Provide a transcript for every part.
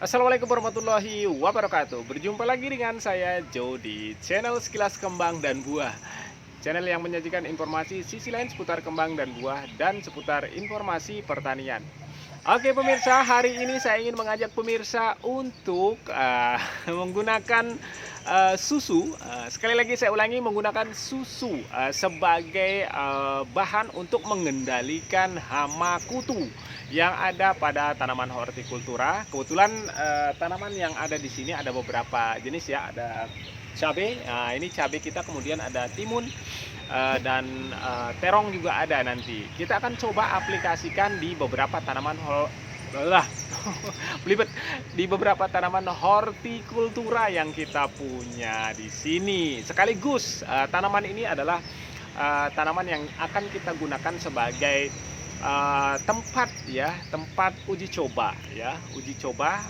Assalamualaikum warahmatullahi wabarakatuh. Berjumpa lagi dengan saya Joe di channel Sekilas Kembang dan Buah. Channel yang menyajikan informasi sisi lain seputar kembang dan buah dan seputar informasi pertanian. Oke pemirsa, hari ini saya ingin mengajak pemirsa untuk menggunakan susu. Sekali lagi saya ulangi, menggunakan susu sebagai bahan untuk mengendalikan hama kutu yang ada pada tanaman hortikultura. Kebetulan tanaman yang ada di sini ada beberapa jenis ya, ada cabai. Nah, ini cabai kita, kemudian ada timun dan terong juga ada nanti. Kita akan coba aplikasikan di beberapa tanaman lah belibet, di beberapa tanaman hortikultura yang kita punya di sini. Sekaligus tanaman ini adalah tanaman yang akan kita gunakan sebagai tempat ya, tempat uji coba ya, uji coba,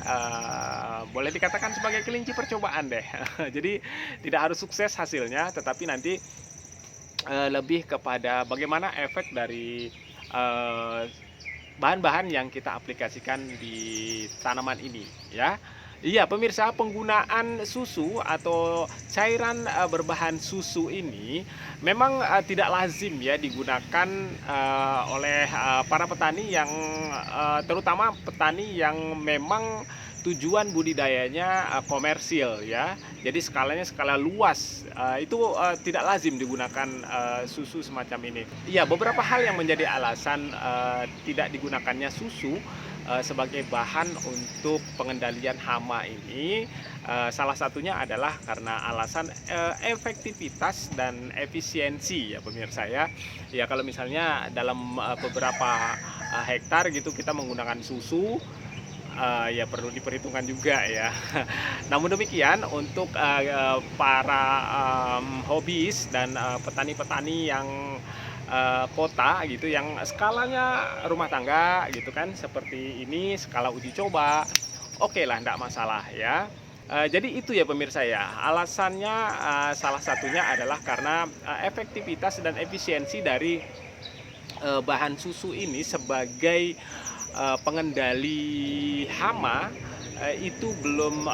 boleh dikatakan sebagai kelinci percobaan deh. Jadi tidak harus sukses hasilnya, tetapi nanti lebih kepada bagaimana efek dari bahan-bahan yang kita aplikasikan di tanaman ini ya. Iya pemirsa, penggunaan susu atau cairan berbahan susu ini memang tidak lazim ya digunakan oleh para petani yang terutama petani yang memang tujuan budidayanya komersil ya. Jadi skalanya skala luas, itu tidak lazim digunakan susu semacam ini. Iya, beberapa hal yang menjadi alasan tidak digunakannya susu sebagai bahan untuk pengendalian hama ini, salah satunya adalah karena alasan efektivitas dan efisiensi ya pemirsa ya. Ya kalau misalnya dalam beberapa hektar gitu kita menggunakan susu, ya perlu diperhitungkan juga ya. Namun demikian untuk para hobis dan petani-petani yang kota gitu, yang skalanya rumah tangga gitu kan, seperti ini skala uji coba, oke lah, enggak masalah ya. Jadi itu ya pemirsa ya, alasannya salah satunya adalah karena efektivitas dan efisiensi dari bahan susu ini sebagai pengendali hama itu belum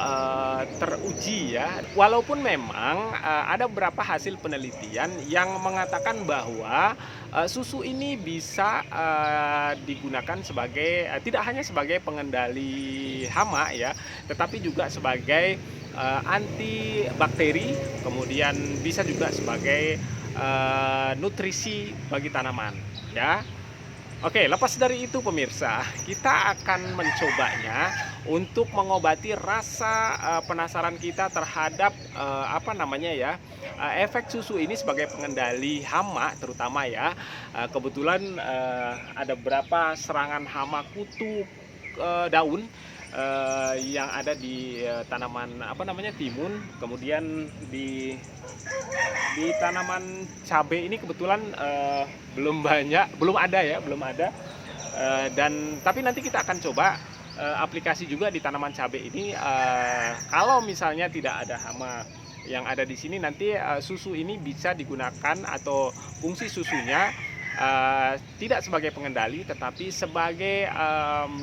teruji ya. Walaupun memang ada beberapa hasil penelitian yang mengatakan bahwa susu ini bisa digunakan sebagai tidak hanya sebagai pengendali hama ya, tetapi juga sebagai anti bakteri, kemudian bisa juga sebagai nutrisi bagi tanaman ya. Oke, lepas dari itu pemirsa, kita akan mencobanya untuk mengobati rasa penasaran kita terhadap apa namanya ya, efek susu ini sebagai pengendali hama terutama ya. Kebetulan ada beberapa serangan hama kutu daun yang ada di tanaman apa namanya timun, kemudian di tanaman cabai ini kebetulan belum banyak, belum ada ya, belum ada. Dan tapi nanti kita akan coba aplikasi juga di tanaman cabai ini. Kalau misalnya tidak ada hama yang ada di sini, nanti susu ini bisa digunakan atau fungsi susunya tidak sebagai pengendali tetapi sebagai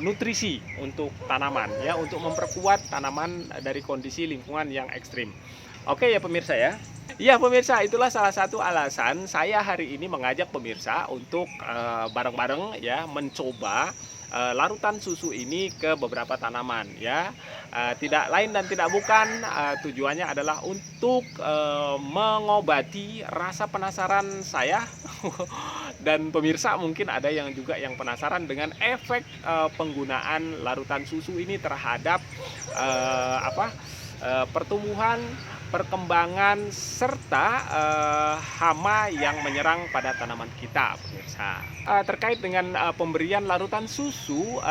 nutrisi untuk tanaman ya, untuk memperkuat tanaman dari kondisi lingkungan yang ekstrim. Oke ya pemirsa ya. Iya pemirsa, itulah salah satu alasan saya hari ini mengajak pemirsa untuk bareng-bareng ya mencoba larutan susu ini ke beberapa tanaman ya. Tidak lain dan tidak bukan, tujuannya adalah untuk mengobati rasa penasaran saya dan pemirsa. Mungkin ada yang juga yang penasaran dengan efek penggunaan larutan susu ini terhadap pertumbuhan, perkembangan serta hama yang menyerang pada tanaman kita pemirsa. Terkait dengan pemberian larutan susu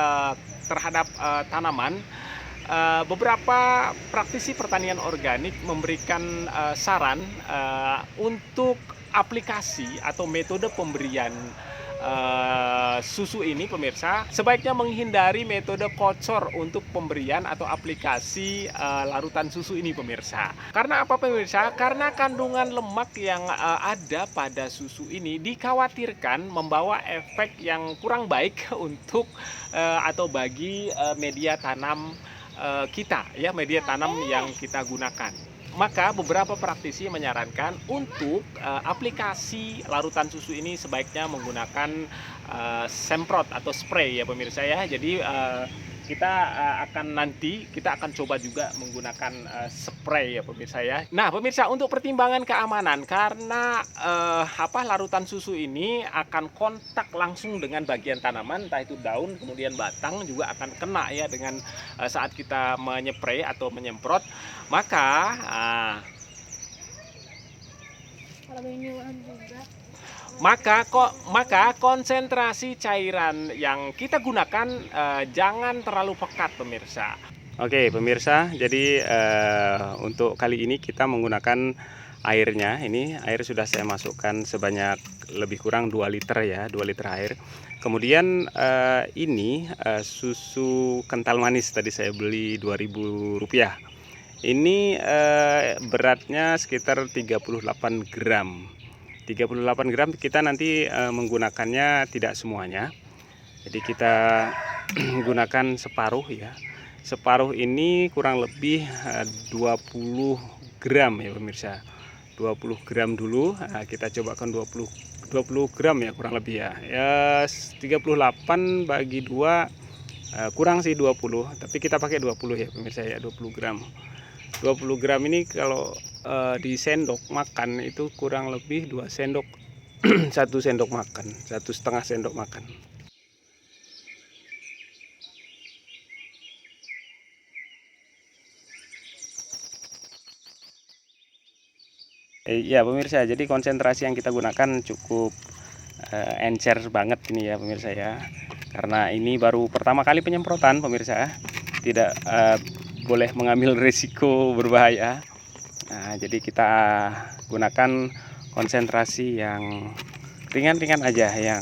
terhadap tanaman, beberapa praktisi pertanian organik memberikan saran untuk aplikasi atau metode pemberian susu ini pemirsa, sebaiknya menghindari metode kocor untuk pemberian atau aplikasi larutan susu ini pemirsa. Karena apa pemirsa? Karena kandungan lemak yang ada pada susu ini dikhawatirkan membawa efek yang kurang baik untuk atau bagi media tanam kita ya, media tanam yang kita gunakan. Maka beberapa praktisi menyarankan untuk aplikasi larutan susu ini sebaiknya menggunakan semprot atau spray ya pemirsa ya. Jadi kita akan coba juga menggunakan spray ya pemirsa ya. Nah pemirsa, untuk pertimbangan keamanan, karena larutan susu ini akan kontak langsung dengan bagian tanaman, entah itu daun kemudian batang juga akan kena ya dengan saat kita menyepray atau menyemprot. Maka maka konsentrasi cairan yang kita gunakan jangan terlalu pekat pemirsa. Oke pemirsa, jadi untuk kali ini kita menggunakan airnya. Ini air sudah saya masukkan sebanyak lebih kurang 2 liter ya, 2 liter air. Kemudian ini susu kental manis, tadi saya beli Rp2.000. Ini beratnya sekitar 38 gram. 38 gram kita nanti menggunakannya tidak semuanya. Jadi kita gunakan separuh ya. Separuh ini kurang lebih 20 gram ya pemirsa. 20 gram dulu. Nah, kita cobakan 20 gram ya kurang lebih ya. Ya 38 bagi 2 kurang sih 20, tapi kita pakai 20 ya pemirsa ya, 20 gram. 20 gram ini kalau di sendok makan itu kurang lebih 2 sendok 1 sendok makan, 1,5 sendok makan. Ya pemirsa, jadi konsentrasi yang kita gunakan cukup encer banget ini ya pemirsa ya, karena ini baru pertama kali penyemprotan pemirsa, tidak boleh mengambil risiko berbahaya. Nah, jadi kita gunakan konsentrasi yang ringan-ringan aja, yang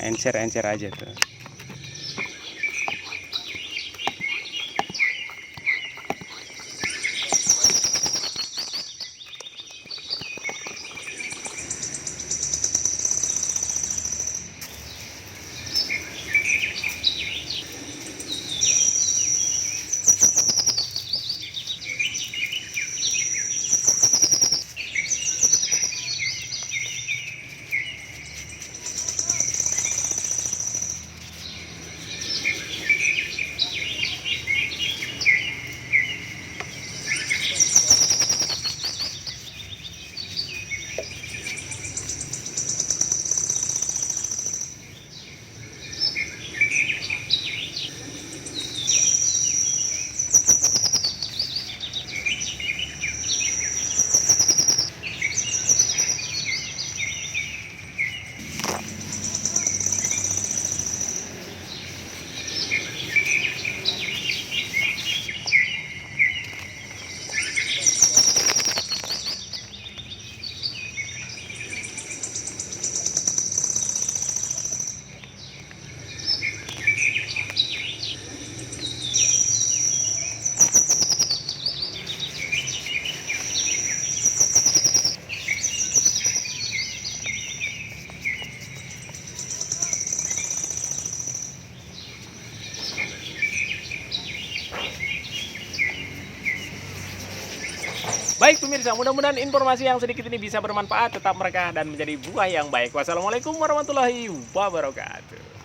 encer-encer aja tuh. Baik pemirsa, mudah-mudahan informasi yang sedikit ini bisa bermanfaat, tetap merekah dan menjadi buah yang baik. Wassalamualaikum warahmatullahi wabarakatuh.